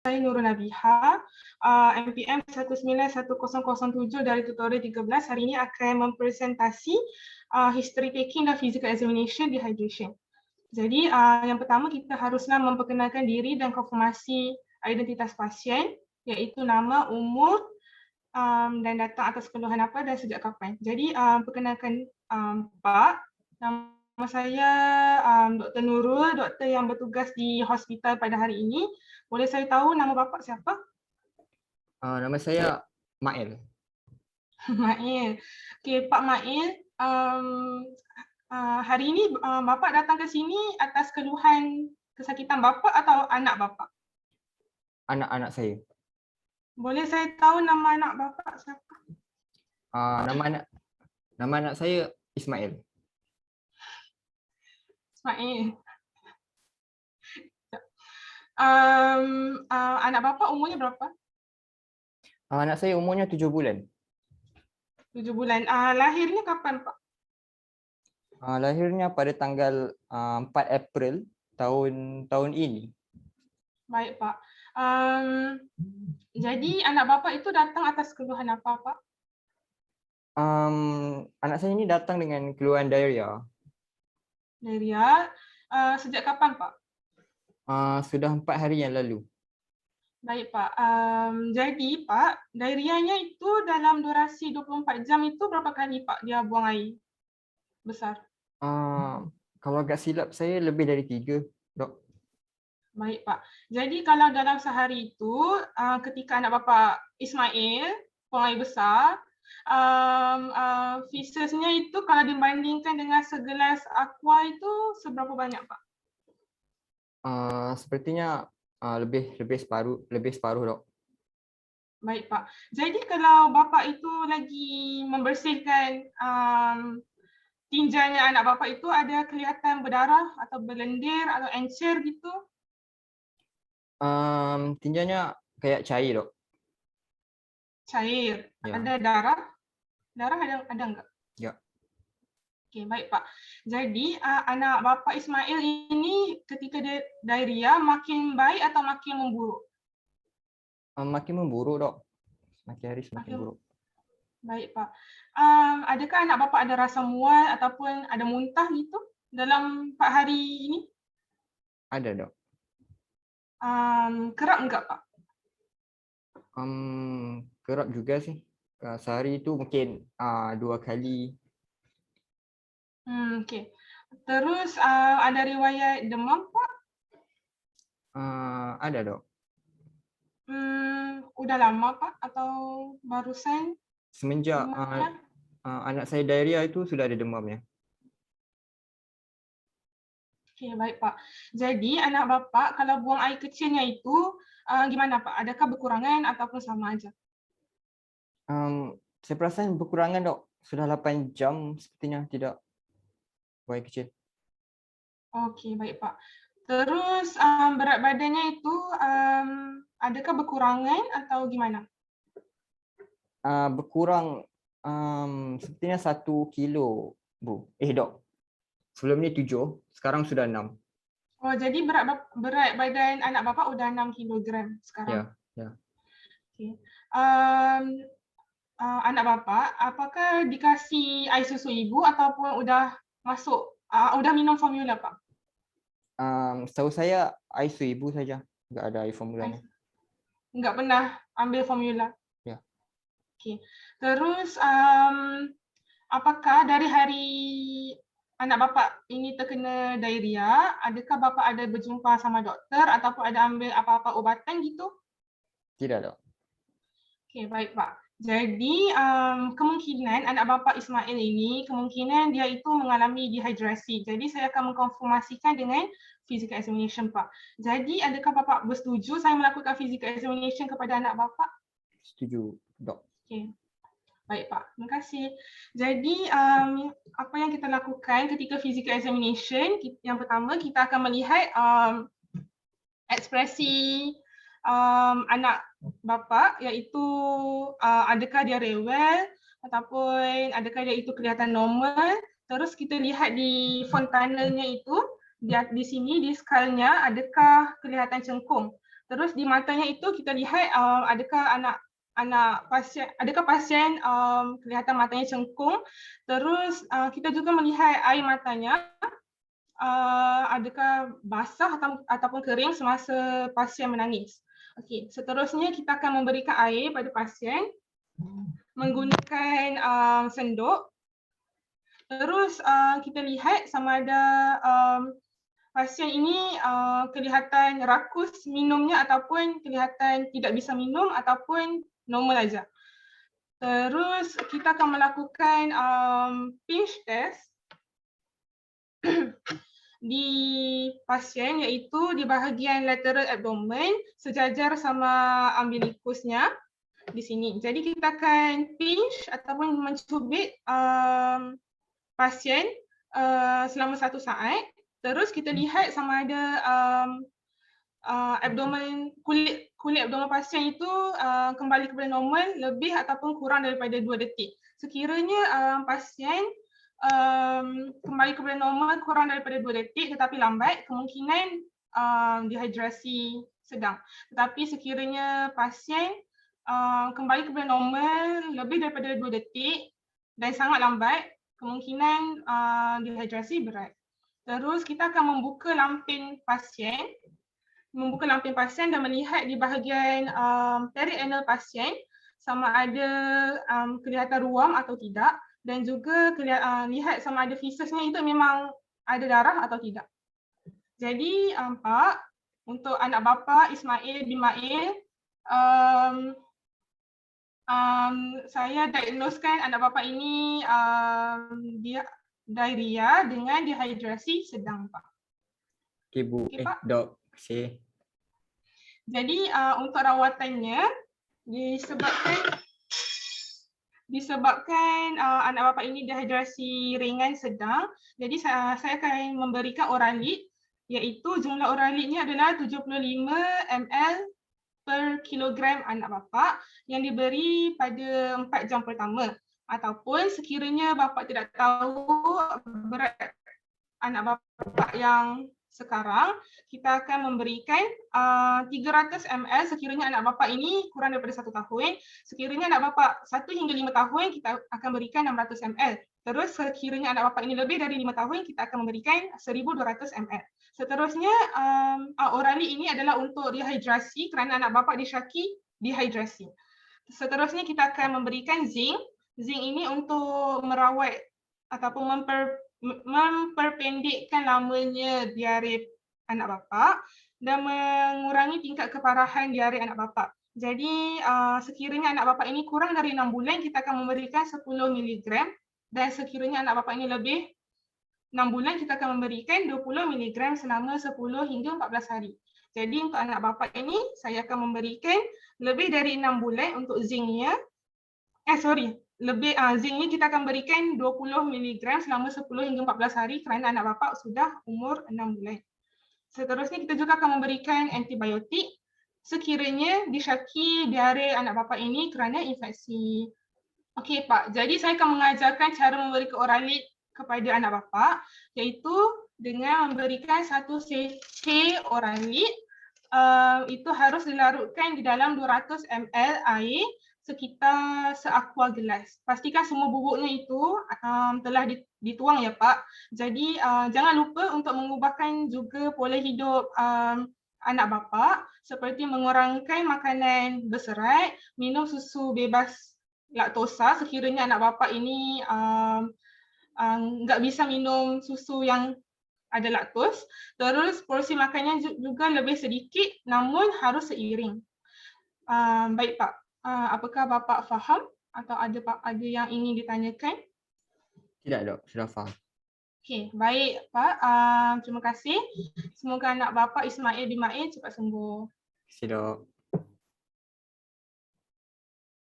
Saya Nurul Nabiha, MPM 191007 dari tutorial 13. Hari ini akan mempresentasi history taking dan physical examination dehydration. Jadi yang pertama kita haruslah memperkenalkan diri dan konfirmasi identitas pasien, iaitu nama, umur, dan datang atas keluhan apa dan sejak kapan. Jadi perkenalkan Pak, nama saya Dr. Nurul, doktor yang bertugas di hospital pada hari ini. Boleh saya tahu nama Bapak siapa? Nama saya Mail. Mail. Okey, Pak Mail, hari ini Bapak datang ke sini atas keluhan kesakitan Bapak atau anak Bapak? Anak-anak saya. Boleh saya tahu nama anak Bapak siapa? Nama anak saya Ismail. Ismail. Anak Bapak umurnya berapa? Anak saya umurnya 7 bulan. 7 bulan. Lahirnya kapan, Pak? Lahirnya pada tanggal 4 April tahun ini. Baik, Pak. Jadi anak Bapak itu datang atas keluhan apa, Pak? Anak saya ini datang dengan keluhan diarrhea. Diarrhea. Sejak kapan, Pak? Sudah 4 hari yang lalu. Baik, Pak. Jadi, Pak, diarrheanya itu dalam durasi 24 jam itu berapa kali, Pak, dia buang air besar? Kalau agak silap saya lebih dari 3, Dok. Baik, Pak. Jadi kalau dalam sehari itu, ketika anak Bapak Ismail buang air besar, fesesnya itu kalau dibandingkan dengan segelas aqua itu seberapa banyak, Pak? Sepertinya lebih separuh, Dok. Baik, Pak. Jadi kalau Bapak itu lagi membersihkan tinjanya anak Bapak itu ada kelihatan berdarah atau berlendir atau encer gitu? Tinjanya kayak cair, Dok. Cair. Ya. Ada darah? Darah ada enggak? Ya. Okey, baik, Pak. Jadi anak Bapak Ismail ini ketika dia diarrhea makin baik atau makin memburuk? Makin memburuk, Dok. Semakin hari semakin buruk. Baik, Pak. Adakah anak Bapak ada rasa mual ataupun ada muntah gitu dalam 4 hari ini? Ada, Dok. Kerap enggak, Pak? Kerap juga sih. Sehari itu mungkin 2 kali. Okey. Terus ada riwayat demam, Pak? Ada, Dok. Udah lama, Pak, atau barusan Semenjak demamnya? anak saya diarrhea itu sudah ada demamnya. Okey, baik, Pak. Jadi anak Bapak kalau buang air kecilnya itu gimana, Pak? Adakah berkurangan ataupun sama aja? Saya perasan berkurangan, Dok. Sudah 8 jam sepertinya tidak buang air kecil. Okey, baik, Pak. Terus berat badannya itu adakah berkurangan atau gimana? Berkurang sepertinya 1 kilo, Bu. Dok. Sebelum ni 7, sekarang sudah 6. Oh, jadi berat badan anak Bapak udah 6 kilogram sekarang? Ya. Okey. Anak Bapak, apakah dikasih air susu ibu ataupun udah masuk, udah minum formula, Pak? Setahu saya air susu ibu saja, enggak ada air formulanya. Enggak pernah ambil formula? Ya. Okey. Terus apakah dari hari anak Bapak ini terkena diarrhea, adakah Bapak ada berjumpa sama doktor ataupun ada ambil apa-apa ubatan gitu? Tidak, Dok. Okey, baik, Pak. Jadi kemungkinan anak Bapak Ismail ini kemungkinan dia itu mengalami dehidrasi. Jadi saya akan mengkonfirmasikan dengan physical examination, Pak. Jadi adakah Bapak bersetuju saya melakukan physical examination kepada anak Bapak? Setuju, Dok. Okey. Baik, Pak. Terima kasih. Jadi apa yang kita lakukan ketika physical examination, yang pertama kita akan melihat ekspresi anak Bapak, iaitu adakah dia rewel ataupun adakah dia itu kelihatan normal. Terus kita lihat di fontanelnya itu, di sini di skalnya adakah kelihatan cengkung. Terus di matanya itu kita lihat adakah pasien kelihatan matanya cengkung. Terus kita juga melihat air matanya adakah basah ataupun kering semasa pasien menangis. Okey, seterusnya kita akan memberikan air pada pasien menggunakan senduk. Terus kita lihat sama ada pasien ini kelihatan rakus minumnya ataupun kelihatan tidak bisa minum ataupun normal saja. Terus kita akan melakukan pinch test di pasien, iaitu di bahagian lateral abdomen sejajar sama umbilicusnya di sini. Jadi kita akan pinch ataupun mencubit pasien selama 1 saat. Terus kita lihat sama ada kulit abdomen pasien itu kembali kepada normal lebih ataupun kurang daripada 2 detik. Sekiranya pasien kembali kepada normal kurang daripada 2 detik tetapi lambat, kemungkinan dehidrasi sedang. Tetapi sekiranya pasien kembali kepada normal lebih daripada 2 detik dan sangat lambat, kemungkinan dehidrasi berat. Terus kita akan membuka lampin pasien dan melihat di bahagian perianal pasien sama ada kelihatan ruam atau tidak, dan juga lihat sama ada fesesnya itu memang ada darah atau tidak. Jadi Pak, untuk anak bapa Ismail bin Mail, saya diagnoskan anak bapa ini dia diarrhea dengan dehidrasi sedang, Pak. Okey Bu, Okey, Pak. Dok, terima kasih. Jadi untuk rawatannya disebabkan anak bapa ini dehidrasi ringan sedang, jadi saya akan memberikan Oralid, iaitu jumlah Oralidnya adalah 75 ml per kilogram anak bapa yang diberi pada 4 jam pertama. Ataupun sekiranya bapa tidak tahu berat anak bapa yang sekarang, kita akan memberikan 300 ml sekiranya anak bapa ini kurang daripada 1 tahun. Sekiranya anak bapa 1 hingga 5 tahun, kita akan berikan 600 ml. Terus sekiranya anak bapa ini lebih dari 5 tahun, kita akan memberikan 1200 ml. Seterusnya, Oralid ini adalah untuk dehidrasi kerana anak bapa disyaki dehidrasi. Seterusnya kita akan memberikan zinc. Zinc ini untuk merawat ataupun memperpendekkan lamanya diare anak bapa dan mengurangi tingkat keparahan diare anak bapa. Jadi sekiranya anak bapa ini kurang dari 6 bulan, kita akan memberikan 10 mg, dan sekiranya anak bapa ini lebih 6 bulan, kita akan memberikan 20 mg selama 10 hingga 14 hari. Jadi untuk anak bapa ini, saya akan memberikan lebih dari 6 bulan untuk zincnya. Zincnya kita akan berikan 20 mg selama 10 hingga 14 hari kerana anak bapa sudah umur 6 bulan. Seterusnya kita juga akan memberikan antibiotik sekiranya disyaki diare anak bapa ini kerana infeksi. Okey Pak, jadi saya akan mengajarkan cara memberi Oralid kepada anak bapa, iaitu dengan memberikan 1 cc Oralid. Itu harus dilarutkan di dalam 200 ml air sekitar seaqua gelas. Pastikan semua bubuknya itu telah dituang ya Pak. Jadi jangan lupa untuk mengubahkan juga pola hidup anak bapa seperti mengurangkan makanan berserat, minum susu bebas laktosa sekiranya anak bapa ini nggak bisa minum susu yang ada laktos. Terus porsi makannya juga lebih sedikit namun harus seiring. Baik Pak, apakah Bapak faham atau ada yang ingin ditanyakan? Tidak Dok, sudah faham. Okey, baik Pak. Terima kasih. Semoga anak Bapak Ismail bin Mail cepat sembuh. Terima kasih Dok.